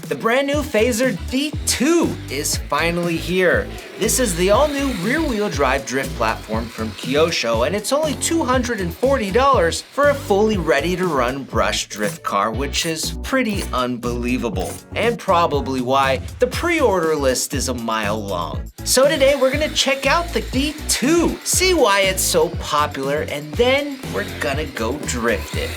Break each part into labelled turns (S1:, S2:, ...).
S1: The brand new Fazer D2 is finally here. This is the all-new rear-wheel drive drift platform from Kyosho, and it's only $240 for a fully ready-to-run brush drift car, which is pretty unbelievable, and probably why the pre-order list is a mile long. So today we're gonna check out the D2, see why it's so popular, and then we're gonna go drift it.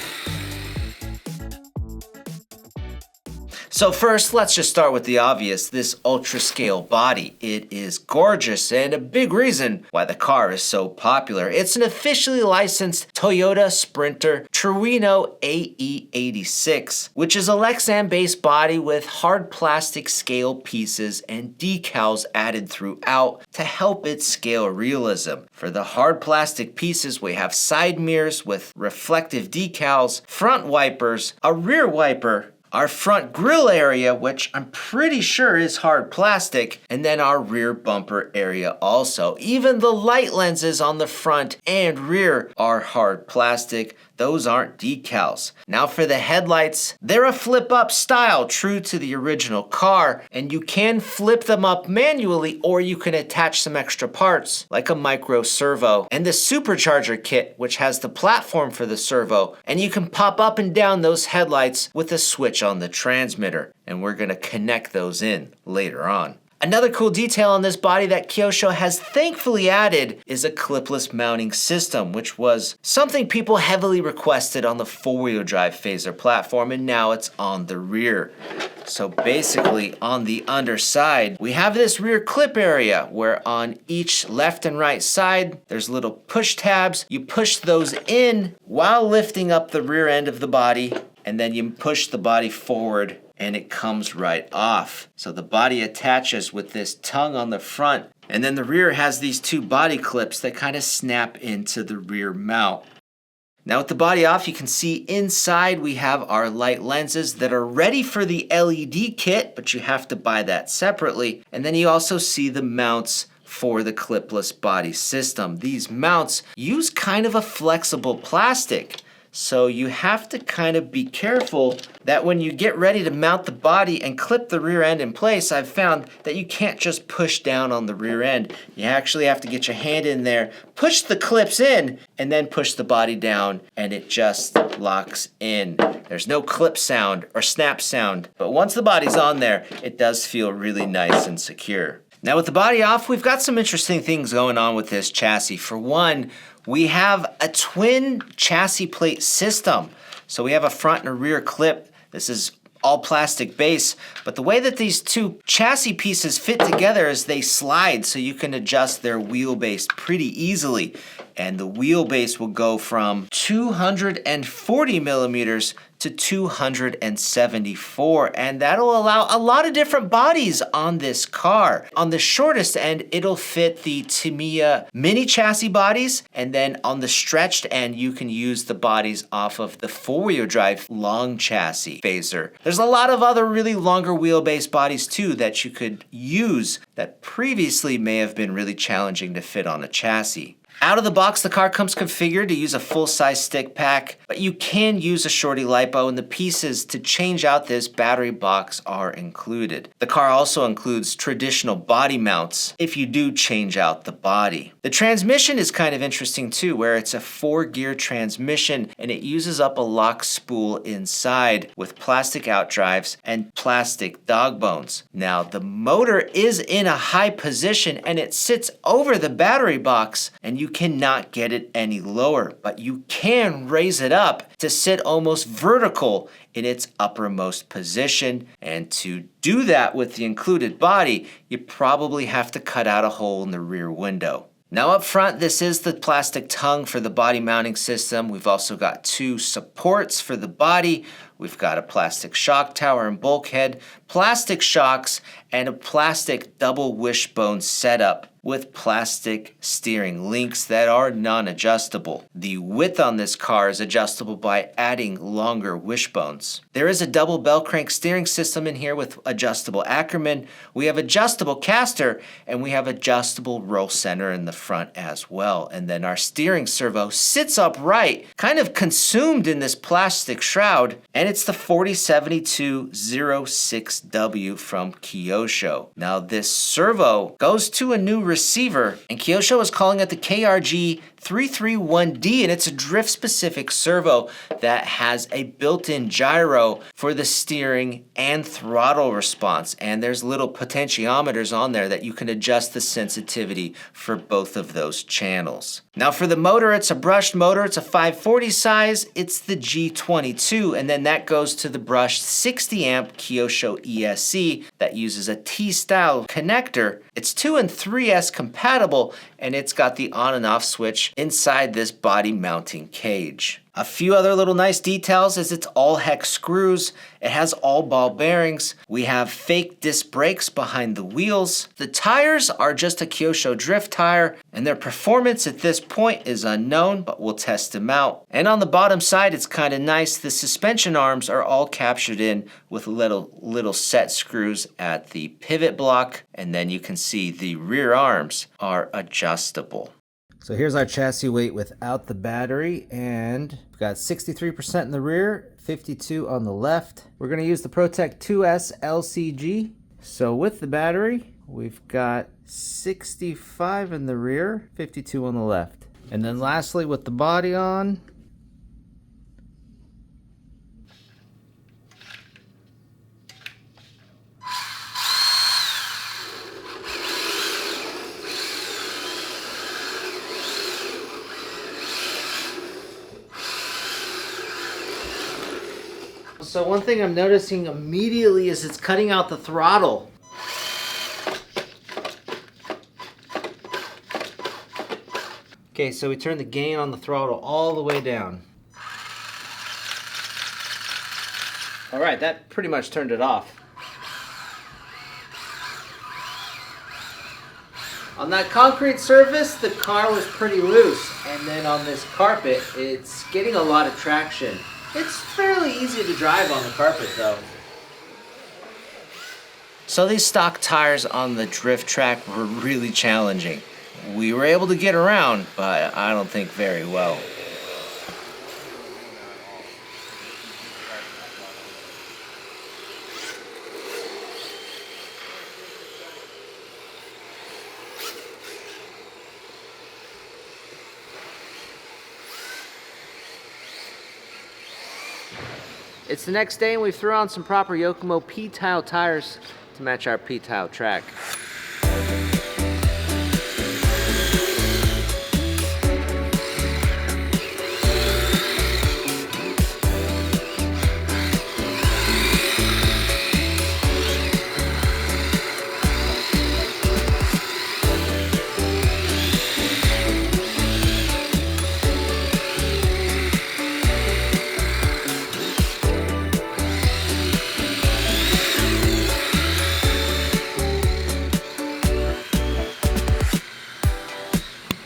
S1: So first, let's just start with the obvious, this ultra scale body. It is gorgeous and a big reason why the car is so popular. It's an officially licensed Toyota Sprinter Trueno AE86, which is a Lexan-based body with hard plastic scale pieces and decals added throughout to help it scale realism. For the hard plastic pieces, we have side mirrors with reflective decals, front wipers, a rear wiper, our front grille area, which I'm pretty sure is hard plastic, and then our rear bumper area also. Even the light lenses on the front and rear are hard plastic. Those aren't decals. Now for the headlights, they're a flip-up style, true to the original car, and you can flip them up manually, or you can attach some extra parts, like a micro servo, and the supercharger kit, which has the platform for the servo, and you can pop up and down those headlights with a switch on the transmitter, and we're gonna connect those in later on. Another cool detail on this body that Kyosho has thankfully added is a clipless mounting system, which was something people heavily requested on the four-wheel drive Fazer platform, and now it's on the rear. So basically, on the underside, we have this rear clip area where on each left and right side, there's little push tabs. You push those in while lifting up the rear end of the body, and then you push the body forward and it comes right off. So the body attaches with this tongue on the front, and then the rear has these two body clips that kind of snap into the rear mount. Now with the body off, you can see inside we have our light lenses that are ready for the LED kit, but you have to buy that separately. And then you also see the mounts for the clipless body system. These mounts use kind of a flexible plastic. So you have to kind of be careful that when you get ready to mount the body and clip the rear end in place, I've found that you can't just push down on the rear end. You actually have to get your hand in there, push the clips in, and then push the body down, and it just locks in. There's no clip sound or snap sound, but once the body's on there, it does feel really nice and secure. Now with the body off, we've got some interesting things going on with this chassis. For one, we have a twin chassis plate system. So we have a front and a rear clip. This is all plastic base, but the way that these two chassis pieces fit together is they slide, so you can adjust their wheelbase pretty easily. And the wheelbase will go from 240 millimeters to 274, and that'll allow a lot of different bodies on this car. On the shortest end, it'll fit the Tamiya mini chassis bodies, and then on the stretched end, you can use the bodies off of the four-wheel drive long chassis Fazer. There's a lot of other really longer wheelbase bodies too that you could use that previously may have been really challenging to fit on a chassis. Out of the box, the car comes configured to use a full-size stick pack, but you can use a shorty lipo, and the pieces to change out this battery box are included. The car also includes traditional body mounts if you do change out the body. The transmission is kind of interesting too, where it's a 4-gear transmission, and it uses up a lock spool inside with plastic outdrives and plastic dog bones. Now, the motor is in a high position, and it sits over the battery box, and you cannot get it any lower, but you can raise it up to sit almost vertical in its uppermost position. And to do that with the included body, you probably have to cut out a hole in the rear window. Now up front, this is the plastic tongue for the body mounting system. We've also got two supports for the body. We've got a plastic shock tower and bulkhead, plastic shocks, and a plastic double wishbone setup with plastic steering links that are non-adjustable. The width on this car is adjustable by adding longer wishbones. There is a double bell crank steering system in here with adjustable Ackerman. We have adjustable caster, and we have adjustable roll center in the front as well. And then our steering servo sits upright, kind of consumed in this plastic shroud, and it's the 4072-06W from Kyosho. Now this servo goes to a new receiver, and Kyosho is calling it the KRG331D, and it's a drift-specific servo that has a built-in gyro for the steering and throttle response, and there's little potentiometers on there that you can adjust the sensitivity for both of those channels. Now for the motor, it's a brushed motor. It's a 540 size. It's the G22, and then that goes to the brushed 60 amp Kyosho ESC that uses a T-style connector. It's 2 and 3S compatible, and it's got the on and off switch inside this body mounting cage. A few other little nice details is it's all hex screws. It has all ball bearings. We have fake disc brakes behind the wheels. The tires are just a Kyosho drift tire, and their performance at this point is unknown, but we'll test them out. And on the bottom side, it's kind of nice. The suspension arms are all captured in with little set screws at the pivot block, and then you can see the rear arms are adjustable. So here's our chassis weight without the battery, and we've got 63% in the rear, 52 on the left. We're going to use the Protect 2S LCG. So with the battery, we've got 65 in the rear, 52 on the left. And then lastly, with the body on, so one thing I'm noticing immediately is it's cutting out the throttle. Okay, so we turn the gain on the throttle all the way down. All right, that pretty much turned it off. On that concrete surface, the car was pretty loose, and then on this carpet, it's getting a lot of traction. It's fairly easy to drive on the carpet though. So these stock tires on the drift track were really challenging. We were able to get around, but I don't think very well. It's the next day and we threw on some proper Yokomo P-tile tires to match our P-tile track.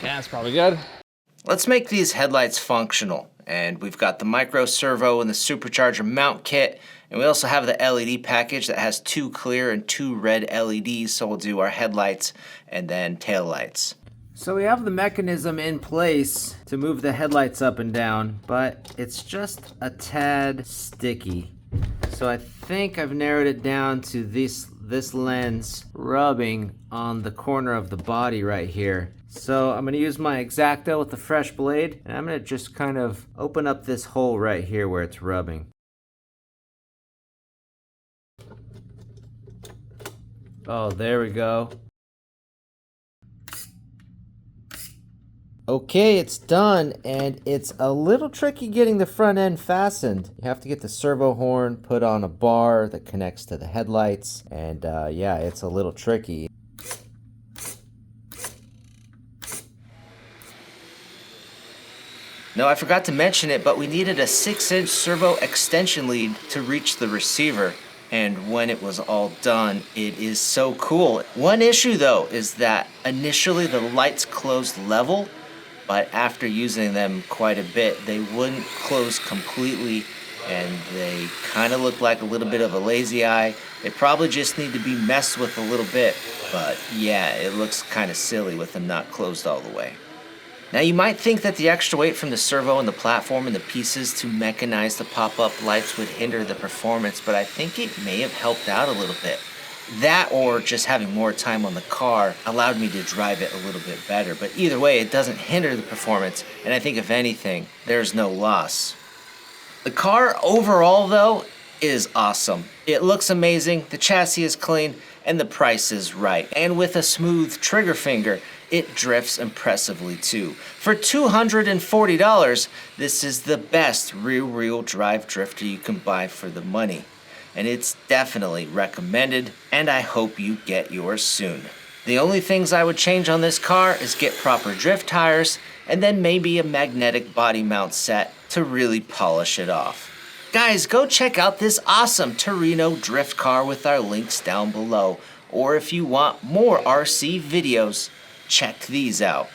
S2: That's probably good.
S1: Let's make these headlights functional. And we've got the micro servo and the supercharger mount kit. And we also have the LED package that has 2 clear and 2 red LEDs. So we'll do our headlights and then tail lights. So we have the mechanism in place to move the headlights up and down, but it's just a tad sticky. So I think I've narrowed it down to this lens rubbing on the corner of the body right here. So I'm going to use my X-Acto with the fresh blade, and I'm going to just kind of open up this hole right here where it's rubbing. Oh, there we go. Okay, it's done, and it's a little tricky getting the front end fastened. You have to get the servo horn put on a bar that connects to the headlights, and yeah, it's a little tricky. No, I forgot to mention it, but we needed a 6-inch servo extension lead to reach the receiver. And when it was all done, it is so cool. One issue though is that initially the lights closed level, but after using them quite a bit, they wouldn't close completely, and they kind of look like a little bit of a lazy eye. They probably just need to be messed with a little bit, but yeah, it looks kind of silly with them not closed all the way. Now you might think that the extra weight from the servo and the platform and the pieces to mechanize the pop-up lights would hinder the performance, but I think it may have helped out a little bit. That or just having more time on the car allowed me to drive it a little bit better, but either way it doesn't hinder the performance, and I think if anything, there's no loss. The car overall though is awesome. It looks amazing, the chassis is clean, and the price is right. And with a smooth trigger finger, it drifts impressively too. For $240, this is the best rear-wheel drive drifter you can buy for the money. And it's definitely recommended, and I hope you get yours soon. The only things I would change on this car is get proper drift tires, and then maybe a magnetic body mount set to really polish it off. Guys, go check out this awesome Trueno drift car with our links down below. Or if you want more RC videos, check these out.